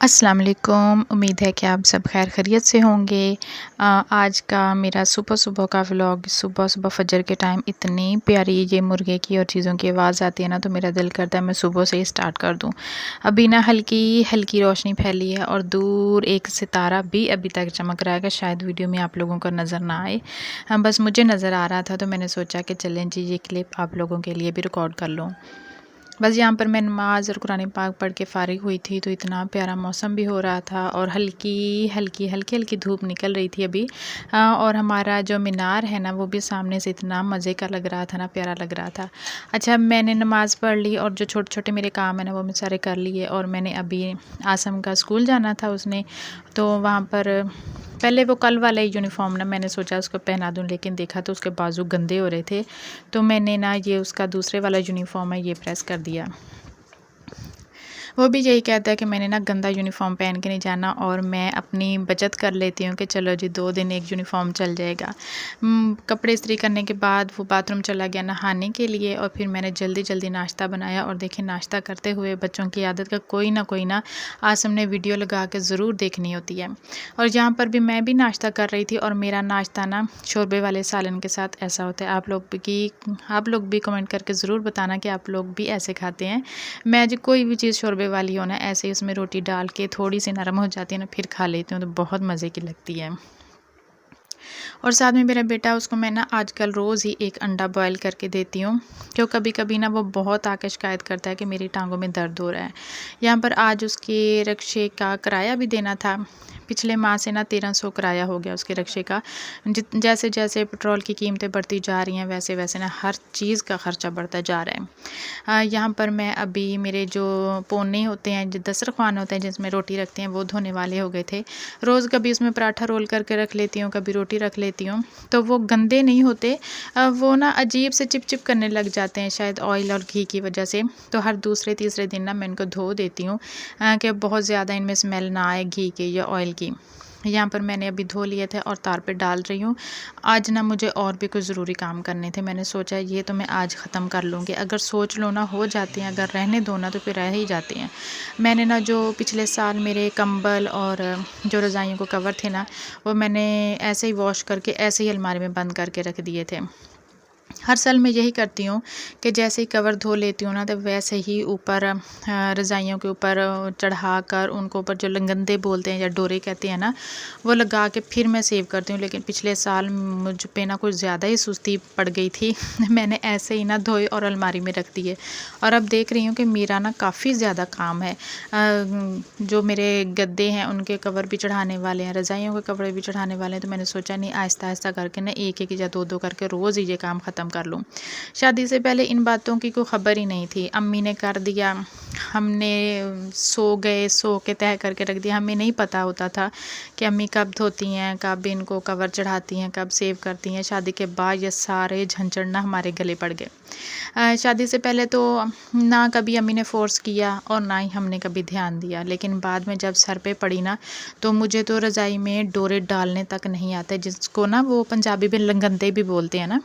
अस्सलाम वालेकुम। उम्मीद है कि आप सब खैर खैरियत से होंगे। आज का मेरा सुबह-सुबह का व्लॉग, सुबह-सुबह फ़जर के टाइम इतनी प्यारी ये मुर्गे की और चीज़ों की आवाज़ आती है ना, तो मेरा दिल करता है मैं सुबह से ही स्टार्ट कर दूँ। अभी ना हल्की-हल्की रोशनी फैली है और दूर एक सितारा भी अभी तक चमक रहा है कि शायद वीडियो में आप लोगों को नज़र ना आए। बस मुझे नज़र आ रहा था तो मैंने सोचा कि चलें जी ये क्लिप आप लोगों के लिए भी रिकॉर्ड कर लूँ। बस यहाँ पर मैं नमाज़ और कुरान पाक पढ़ के फ़ारिग हुई थी, तो इतना प्यारा मौसम भी हो रहा था और हल्की-हल्की धूप निकल रही थी अभी। और हमारा जो मीनार है ना, वो भी सामने से इतना मज़े का लग रहा था ना, प्यारा लग रहा था। अच्छा, मैंने नमाज़ पढ़ ली और जो छोटे-छोटे मेरे काम है ना, वो मैं सारे कर लिए और मैंने अभी आसम का स्कूल जाना था उसने, तो वहाँ पर पहले वो कल वाला ही यूनिफ़ॉर्म ना मैंने सोचा उसको पहना दूँ, लेकिन देखा तो उसके बाजू गंदे हो रहे थे, तो मैंने ना ये उसका दूसरे वाला यूनिफ़ॉर्म है ये प्रेस कर दिया। वो भी यही कहता है कि मैंने ना गंदा यूनिफ़ॉर्म पहन के नहीं जाना और मैं अपनी बचत कर लेती हूँ कि चलो जी 2 दिन एक यूनिफ़ॉर्म चल जाएगा। कपड़े इस्त्री करने के बाद वो बाथरूम चला गया नहाने के लिए और फिर मैंने जल्दी-जल्दी नाश्ता बनाया और देखिए नाश्ता करते हुए बच्चों की आदत का कोई ना आसम ने वीडियो लगा के ज़रूर देखनी होती है। और यहाँ पर भी मैं भी नाश्ता कर रही थी और मेरा नाश्ता ना शोरबे वाले सालन के साथ ऐसा होता है। आप लोग भी कमेंट करके ज़रूर बताना कि आप लोग भी ऐसे खाते हैं। मैं जो कोई भी चीज़ शोरबे वाली हो ना, ऐसे ही उसमें रोटी डाल के थोड़ी सी नरम हो जाती है ना, फिर खा लेती हूँ तो बहुत मज़े की लगती है। और साथ में मेरा बेटा, उसको मैं ना आजकल रोज़ ही एक अंडा बॉयल करके देती हूँ, क्यों कभी-कभी ना वो बहुत आके शिकायत करता है कि मेरी टाँगों में दर्द हो रहा है। यहाँ पर आज उसके रिक्शे का किराया भी देना था। पिछले माह से ना 1300 किराया हो गया उसके रिक्शे का। जैसे-जैसे पेट्रोल की कीमतें बढ़ती जा रही हैं, वैसे-वैसे ना हर चीज़ का खर्चा बढ़ता जा रहा है। यहाँ पर मैं अभी मेरे जो पोने होते हैं, जो दस्तरख़्वान होते हैं जिसमें रोटी रखते हैं, वो धोने वाले हो गए थे। रोज़ कभी उसमें पराठा रोल करके रख लेती हूँ, कभी रोटी रख लेती हूँ, तो वो गंदे नहीं होते। वो ना अजीब से चिप-चिप करने लग जाते हैं, शायद ऑयल और घी की वजह से। तो हर दूसरे-तीसरे दिन ना मैं इनको धो देती हूँ कि बहुत ज़्यादा इनमें स्मेल ना आए घी की या ऑयल की। यहाँ पर मैंने अभी धो लिए थे और तार पे डाल रही हूँ। आज ना मुझे और भी कुछ ज़रूरी काम करने थे। मैंने सोचा ये तो मैं आज ख़त्म कर लूँगी। अगर सोच लो ना हो जाते हैं, अगर रहने दो ना तो फिर रह ही जाते हैं। मैंने ना जो पिछले साल मेरे कंबल और जो रज़ाइयों को कवर थे ना, वो मैंने ऐसे ही वॉश करके ऐसे ही अलमारी में बंद करके रख दिए थे। हर साल मैं यही करती हूँ कि जैसे ही कवर धो लेती हूँ ना, तो वैसे ही ऊपर रज़ाइयों के ऊपर चढ़ाकर उनको ऊपर जो लंगंदे बोलते हैं या डोरे कहते हैं ना, वो लगा के फिर मैं सेव करती हूँ। लेकिन पिछले साल मुझ पे ना कुछ ज़्यादा ही सुस्ती पड़ गई थी। मैंने ऐसे ही ना धोए और अलमारी में रख दिए और अब देख रही हूँ कि मेरा ना काफ़ी ज़्यादा काम है। जो मेरे गद्दे हैं उनके कवर भी चढ़ाने वाले हैं, रज़ाइयों के कपड़े भी चढ़ाने वाले हैं, तो मैंने सोचा नहीं आहिस्ता-आहिस्ता करके ना एक-एक या 2-2 करके रोज़ ही ये काम ख़त्म कर लूँ। शादी से पहले इन बातों की कोई ख़बर ही नहीं थी। अम्मी ने कर दिया, हमने सो के तह करके रख दिया। हमें नहीं पता होता था कि अम्मी कब धोती हैं, कब इनको कवर चढ़ाती हैं, कब सेव करती हैं। शादी के बाद ये सारे झंझट ना हमारे गले पड़ गए। शादी से पहले तो ना कभी अम्मी ने फ़ोर्स किया और ना ही हमने कभी ध्यान दिया, लेकिन बाद में जब सर पे पड़ी ना, तो मुझे तो रज़ाई में डोरे डालने तक नहीं आते, जिसको ना वो पंजाबी में लंगंदे भी बोलते हैं ना,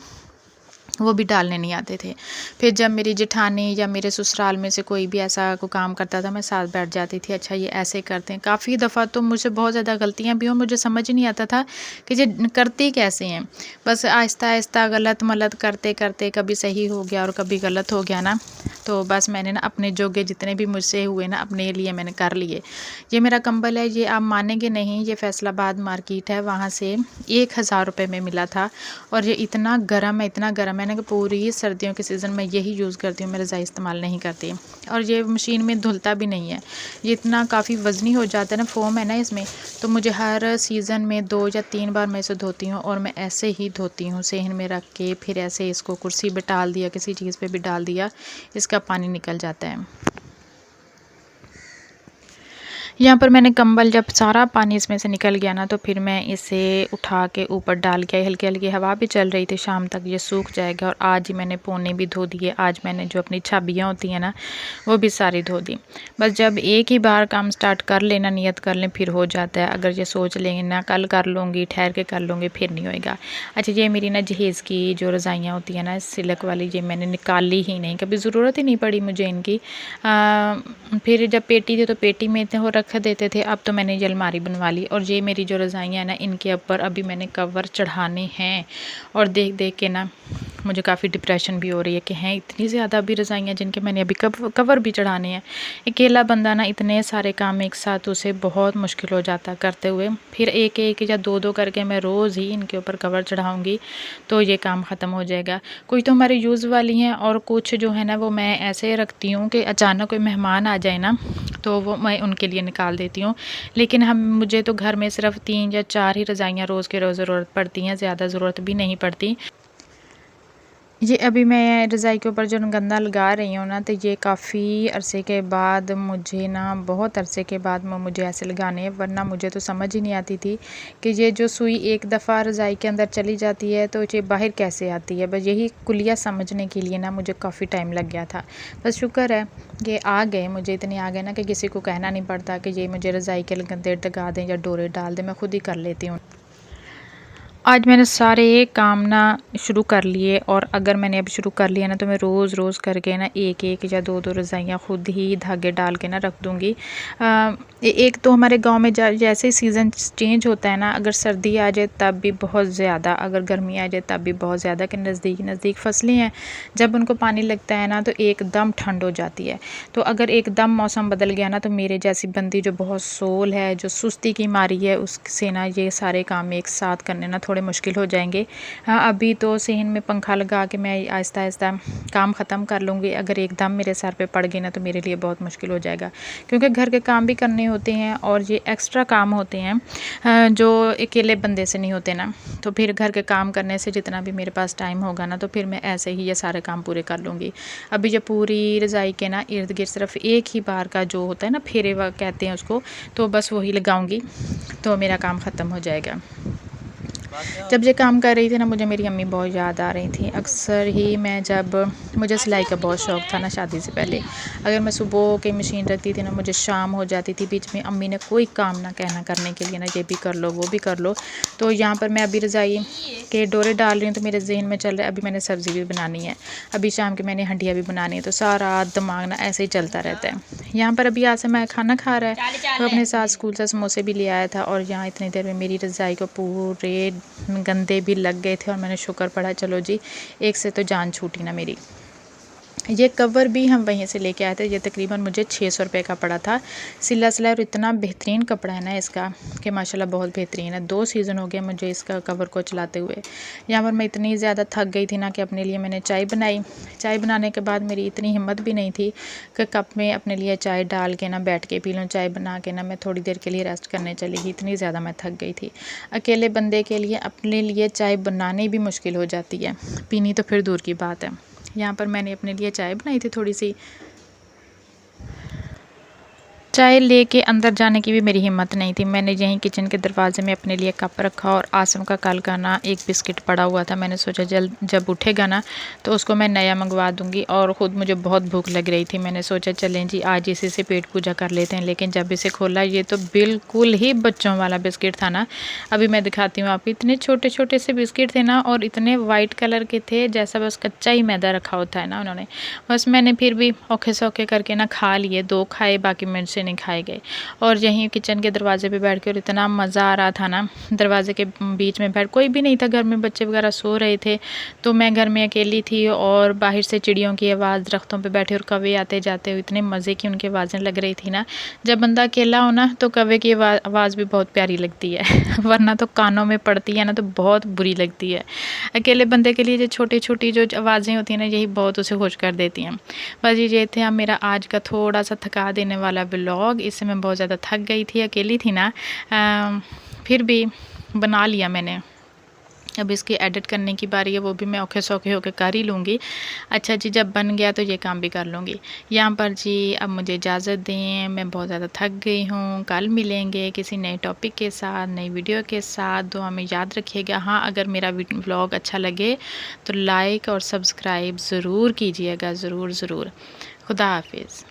वो भी डालने नहीं आते थे। फिर जब मेरी जेठानी या मेरे ससुराल में से कोई भी ऐसा कोई काम करता था, मैं साथ बैठ जाती थी, अच्छा ये ऐसे करते हैं। काफ़ी दफ़ा तो मुझसे बहुत ज़्यादा गलतियाँ भी हुई, मुझे समझ ही नहीं आता था कि ये करते कैसे हैं। बस आहिस्ता-आहिस्ता गलत-मलत करते-करते कभी सही हो गया और कभी गलत हो गया ना, तो बस मैंने ना अपने जोगे जितने भी मुझसे हुए ना, अपने लिए मैंने कर लिए। ये मेरा कंबल है, ये आप मानेंगे नहीं, ये फैसलाबाद मार्केट है, वहाँ से 1000 रुपये में मिला था और ये इतना गर्म है ना कि पूरी सर्दियों के सीज़न में यही यूज़ करती हूँ, मैं रज़ाई इस्तेमाल नहीं करती। और ये मशीन में धुलता भी नहीं है, ये इतना काफ़ी वज़नी हो जाता है ना, फ़ोम है ना इसमें, तो मुझे हर सीज़न में 2 या 3 बार मैं इसे धोती हूँ और मैं ऐसे ही धोती हूँ, सेहन में रख के, फिर ऐसे इसको कुर्सी पे डाल दिया, किसी चीज़ पे भी डाल दिया, इसका पानी निकल जाता है। यहाँ पर मैंने कंबल, जब सारा पानी इसमें से निकल गया ना, तो फिर मैं इसे उठा के ऊपर डाल के, हल्की-हल्की हवा भी चल रही थी, शाम तक ये सूख जाएगा। और आज ही मैंने पोने भी धो दिए। आज मैंने जो अपनी छाबियाँ होती हैं ना, वो भी सारी धो दी। बस जब एक ही बार काम स्टार्ट कर लेना, नियत कर लें, फिर हो जाता है। अगर ये सोच लेंगे ना कल कर लूँगी, ठहर के कर लूँगी, फिर नहीं होएगा। अच्छा, ये मेरी ना जहेज़ की जो रज़ाइयाँ होती हैं ना सिल्क वाली, ये मैंने निकाली ही नहीं, कभी ज़रूरत ही नहीं पड़ी मुझे इनकी। फिर जब पेटी थी तो पेटी में थे वो रख रख देते थे, अब तो मैंने ये अलमारी बनवा ली। और ये मेरी जो रज़ाइयाँ हैं ना, इनके ऊपर अभी मैंने कवर चढ़ाने हैं। और देख देख के ना मुझे काफ़ी डिप्रेशन भी हो रही है कि हैं इतनी ज़्यादा अभी रज़ाइयाँ जिनके मैंने अभी कवर भी चढ़ाने हैं। अकेला बंदा ना इतने सारे काम एक साथ उसे बहुत मुश्किल हो जाता करते हुए। फिर एक एक या दो दो करके मैं रोज़ ही इनके ऊपर कवर चढ़ाऊँगी तो ये काम ख़त्म हो जाएगा। कुछ तो हमारे यूज़ वाली हैं और कुछ जो है ना वो मैं ऐसे रखती हूँ कि अचानक कोई मेहमान आ जाए ना तो वो मैं उनके लिए निकाल देती हूँ। लेकिन मुझे तो घर में सिर्फ 3 या 4 ही रज़ाइयाँ रोज़ के रोज़ ज़रूरत पड़ती हैं, ज़्यादा ज़रूरत भी नहीं पड़ती। ये अभी मैं रज़ाई के ऊपर जो गंदा लगा रही हूँ ना, तो ये काफ़ी अरसे के बाद मुझे ना बहुत अरसे के बाद मुझे ऐसे लगाने हैं, वरना मुझे तो समझ ही नहीं आती थी कि ये जो सुई एक दफ़ा रज़ाई के अंदर चली जाती है तो ये बाहर कैसे आती है। बस यही कुलिया समझने के लिए ना मुझे काफ़ी टाइम लग गया था। बस शुक्र है कि आ गए, मुझे इतने आ गए ना कि किसी को कहना नहीं पड़ता कि ये मुझे रज़ाई के गंदे लगा दें या डोरे डाल दें, मैं खुद ही कर लेती हूँ। आज मैंने सारे काम ना शुरू कर लिए और अगर मैंने अब शुरू कर लिया ना तो मैं रोज़ रोज़ करके ना एक एक या दो दो रज़ाइयाँ खुद ही धागे डाल के ना रख दूँगी। एक तो हमारे गांव में जैसे ही सीज़न चेंज होता है ना, अगर सर्दी आ जाए तब भी बहुत ज़्यादा, अगर गर्मी आ जाए तब भी बहुत ज़्यादा, कि नज़दीक नज़दीक फसलें हैं, जब उनको पानी लगता है ना तो एकदम ठंड हो जाती है। तो अगर एकदम मौसम बदल गया ना तो मेरे जैसी बंदी जो बहुत सोल है, जो सुस्ती की मारी है, उससे ना ये सारे काम एक साथ करने ना थोड़े मुश्किल हो जाएंगे। हाँ, अभी तो सहन में पंखा लगा के मैं आहिस्ता आहिस्ता काम ख़त्म कर लूँगी। अगर एकदम मेरे सर पे पड़ गई ना तो मेरे लिए बहुत मुश्किल हो जाएगा, क्योंकि घर के काम भी करने होते हैं और ये एक्स्ट्रा काम होते हैं जो अकेले बंदे से नहीं होते ना। तो फिर घर के काम करने से जितना भी मेरे पास टाइम होगा ना तो फिर मैं ऐसे ही ये सारे काम पूरे कर लूँगी। अभी ये पूरी रज़ाई के ना इर्द गिर्द सिर्फ एक ही बार का जो होता है ना फेरे कहते हैं उसको, तो बस वही लगाऊँगी तो मेरा काम ख़त्म हो जाएगा। जब ये काम कर रही थी ना मुझे मेरी अम्मी बहुत याद आ रही थी। अक्सर ही मैं जब मुझे सिलाई का बहुत शौक़ था ना शादी से पहले, अगर मैं सुबह की मशीन रखती थी ना मुझे शाम हो जाती थी, बीच में अम्मी ने कोई काम ना कहना करने के लिए ना, ये भी कर लो वो भी कर लो। तो यहाँ पर मैं अभी रज़ाई के डोरे डाल रही हूँ तो मेरे जहन में चल रहा है अभी मैंने सब्ज़ी भी बनानी है, अभी शाम के मैंने हंडिया भी बनानी है, तो सारा दिमाग ना ऐसे ही चलता रहता है। यहाँ पर अभी आसिम मैं खाना खा रहा है तो अपने साथ स्कूल से समोसे भी ले आया था और यहाँ इतनी देर में मेरी रज़ाई को पूरे गंदे भी लग गए थे और मैंने शुक्र पड़ा चलो जी एक से तो जान छूटी ना मेरी। ये कवर भी हम वहीं से लेके आए थे, ये तकरीबन मुझे 600 रुपये का पड़ा था सिला सिलाई, और इतना बेहतरीन कपड़ा है ना इसका कि माशाल्लाह बहुत बेहतरीन है। 2 सीज़न हो गए मुझे इसका कवर को चलाते हुए। यहाँ पर मैं इतनी ज़्यादा थक गई थी ना कि अपने लिए मैंने चाय बनाई। चाय बनाने के बाद मेरी इतनी हिम्मत भी नहीं थी कि कप में अपने लिए चाय डाल के ना बैठ के पी लूँ। चाय बना के ना मैं थोड़ी देर के लिए रेस्ट करने चली गई, इतनी ज़्यादा मैं थक गई थी। अकेले बंदे के लिए अपने लिए चाय बनानी भी मुश्किल हो जाती है, पीनी तो फिर दूर की बात है। यहाँ पर मैंने अपने लिए चाय बनाई थी थोड़ी सी। चाय लेके अंदर जाने की भी मेरी हिम्मत नहीं थी। मैंने यहीं किचन के दरवाजे में अपने लिए कप रखा और आसम का कल का ना एक बिस्किट पड़ा हुआ था, मैंने सोचा जब उठेगा ना तो उसको मैं नया मंगवा दूंगी। और ख़ुद मुझे बहुत भूख लग रही थी, मैंने सोचा चलें जी आज इसी से पेट पूजा कर लेते हैं। लेकिन जब इसे खोला ये तो बिल्कुल ही बच्चों वाला बिस्किट था ना। अभी मैं दिखाती हूँ आपको, इतने छोटे छोटे से बिस्किट थे ना और इतने वाइट कलर के थे जैसा बस कच्चा ही मैदा रखा होता है ना उन्होंने। बस मैंने फिर भी औखे सौखे करके ना खा लिए, 2 खाए बाकी मेरे से नहीं खाए गए। और यहीं किचन के दरवाजे पे बैठ के और इतना मज़ा आ रहा था ना, दरवाजे के बीच में बैठ, कोई भी नहीं था घर में, बच्चे वगैरह सो रहे थे तो मैं घर में अकेली थी और बाहर से चिड़ियों की आवाज़, दरख्तों पे बैठे और कौवे आते जाते हुए इतने मज़े की उनकी आवाज़ें लग रही थी ना। जब बंदा अकेला हो ना तो कौवे की आवाज़ भी बहुत प्यारी लगती है वरना तो कानों में पड़ती है ना तो बहुत बुरी लगती है। अकेले बंदे के लिए जो छोटी छोटी जो आवाज़ें होती हैं ना यही बहुत उसे खुश कर देती हैं। बस ये थे अब मेरा आज का थोड़ा सा थका देने वाला ब्लॉग। इससे मैं बहुत ज़्यादा थक गई थी, अकेली थी ना, फिर भी बना लिया मैंने। अब इसकी एडिट करने की बारी है, वो भी मैं औखे सौखे होकर कर ही लूँगी। अच्छा जी, जब बन गया तो ये काम भी कर लूँगी। यहाँ पर जी अब मुझे इजाज़त दें, मैं बहुत ज़्यादा थक गई हूँ। कल मिलेंगे किसी नए टॉपिक के साथ, नई वीडियो के साथ। दुआ में याद रखिएगा। हाँ, अगर मेरा व्लॉग अच्छा लगे तो लाइक और सब्सक्राइब ज़रूर कीजिएगा, ज़रूर ज़रूर। खुदा हाफिज़।